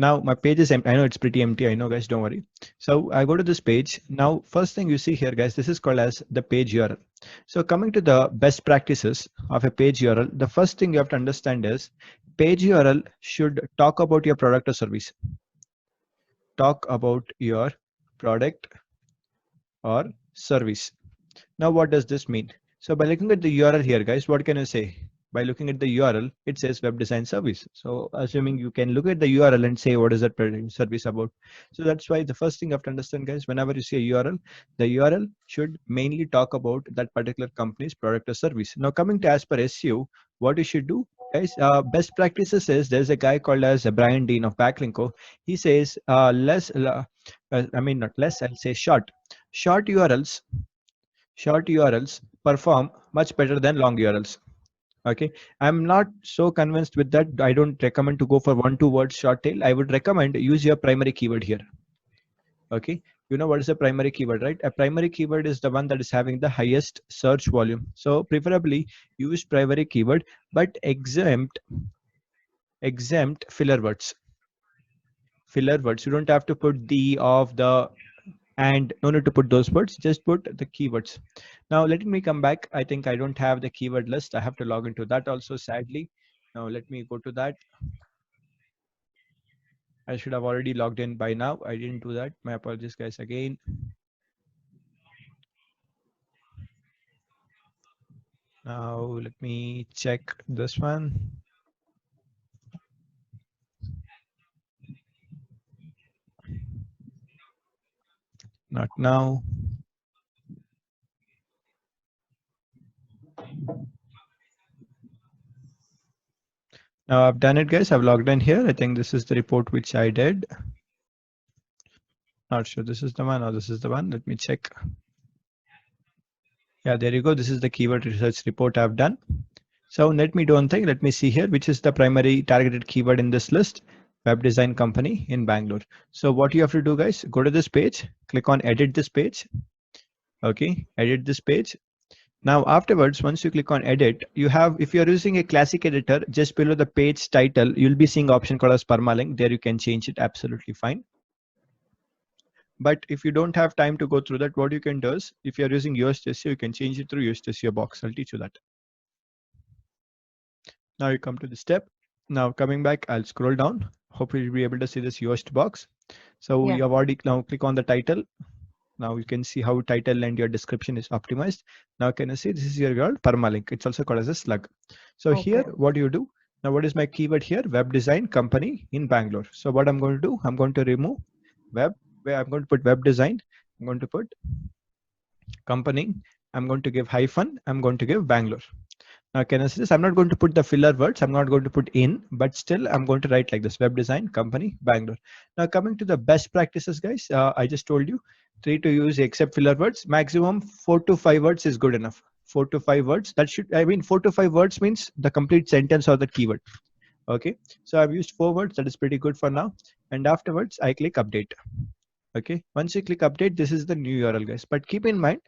Now my page is empty. I know it's pretty empty. I know, guys, don't worry. So I go to this page. Now, first thing you see here, guys, this is called as the page URL. So coming to the best practices of a page URL, the first thing you have to understand is page URL should talk about your product or service. Talk about your product or service. Now, what does this mean? So by looking at the URL here, guys, what can I say? By looking at the URL, it says web design service. So assuming you can look at the URL and say, what is that service about? So that's why the first thing you have to understand, guys, whenever you see a URL, the URL should mainly talk about that particular company's product or service. Now coming to as per SEO, what you should do, guys, best practices is there's a guy called as Brian Dean of Backlinko. He says I mean, not less, I'll say short URLs. Short URLs perform much better than long URLs. Okay, I'm not so convinced with that. I don't recommend to go for 1-2 words short tail. I would recommend use your primary keyword here. Okay, you know what is a primary keyword, right? A primary keyword is the one that is having the highest search volume. So preferably use primary keyword, but exempt filler words. Filler words. You don't have to put the, of, the, and no need to put those words, just put the keywords. Now let me come back. I think I don't have the keyword list. I have to log into that also, sadly. Now let me go to that. I should have already logged in by now. I didn't do that. My apologies, guys, again. Now let me check this one. Not now. Now I've done it, guys. I've logged in here. I think this is the report which I did. Not sure this is the one or this is the one. Let me check. Yeah, there you go. This is the keyword research report I've done. So let me do one thing. Let me see here, which is the primary targeted keyword in this list, web design company in Bangalore. So what you have to do, guys, go to this page, click on edit this page. Okay, edit this page. Now afterwards, once you click on edit, you have, if you're using a classic editor, just below the page title, you'll be seeing option called as permalink. There you can change it, absolutely fine. But if you don't have time to go through that, what you can do is, if you're using Yoast SEO, you can change it through Yoast SEO box. I'll teach you that. Now you come to the step. Now coming back, I'll scroll down. Hopefully you'll be able to see this Yoast box. So you have already, now click on the title. Now you can see how title and your description is optimized. Now can you see this is your permalink. It's also called as a slug. So here, what do you do? Now what is my keyword here? Web design company in Bangalore. So what I'm going to do, I'm going to remove web, where I'm going to put web design. I'm going to put company. I'm going to give hyphen. I'm going to give Bangalore. Now can I see this? I'm not going to put the filler words. I'm not going to put in, but still I'm going to write like this: web design company Bangalore. Now coming to the best practices, guys, I just told you, try to use except filler words. Maximum 4 to 5 words is good enough. 4 to 5 words. That should, I mean, 4 to 5 words means the complete sentence or the keyword. Okay. So I've used 4 words. That is pretty good for now. And afterwards I click update. Okay. Once you click update, this is the new URL, guys. But keep in mind,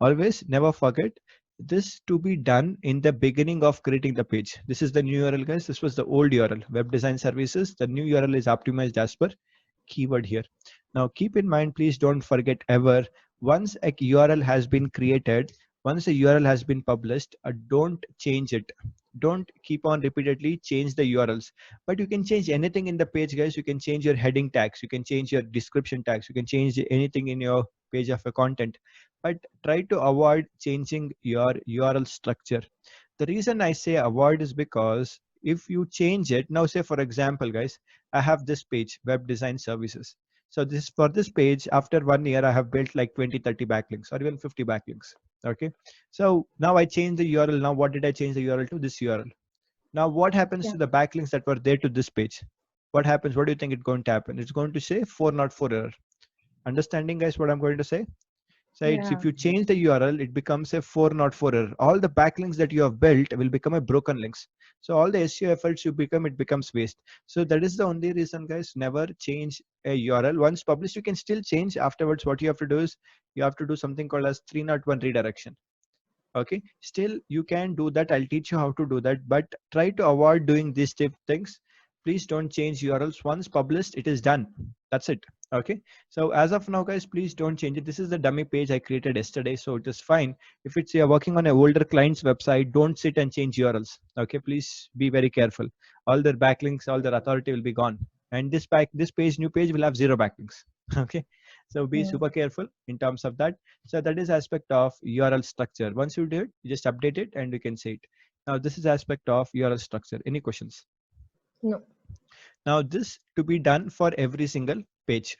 always never forget this to be done in the beginning of creating the page. This is the new URL, guys. This was the old URL, web design services. The new URL is optimized as per keyword here. Now keep in mind, please don't forget ever, once a URL has been created, once a URL has been published, don't change it. Don't keep on repeatedly change the URLs, but you can change anything in the page, guys. You can change your heading tags, you can change your description tags, you can change anything in your page of a content, but try to avoid changing your URL structure. The reason I say avoid is because if you change it, now say for example, guys, I have this page, web design services. So this, for this page, after 1 year, I have built like 20-30 backlinks or even 50 backlinks. Okay. So now I change the URL. Now what did I change the URL to? This URL. Now what happens to the backlinks that were there to this page? What happens? What do you think it's going to happen? It's going to say 404 error. Understanding, guys, what I'm going to say? So if you change the URL, it becomes a 404 error. All the backlinks that you have built will become a broken links. So all the SEO efforts you become, it becomes waste. So that is the only reason, guys, never change a URL. Once published, you can still change. Afterwards, what you have to do is you have to do something called as 301 redirection. Okay, still you can do that. I'll teach you how to do that, but try to avoid doing these type things. please don't change URLs. Once published, it is done. That's it. Okay. So as of now, guys, please don't change it. This is the dummy page I created yesterday, so it is fine. If it's you're working on an older client's website, don't sit and change URLs. Okay, please be very careful. All their backlinks, all their authority will be gone, and this new page will have zero backlinks. Okay, so be super careful in terms of that. So that is aspect of URL structure. Once you do it, you just update it and you can see it. Now this is aspect of URL structure. Any questions? No. Now this to be done for every single page.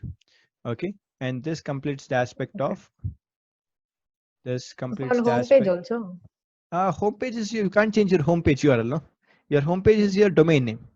Okay, and this completes the aspect of this completes On the home page aspect. also. Home page is, you can't change your home page URL. No, your home page is your domain name.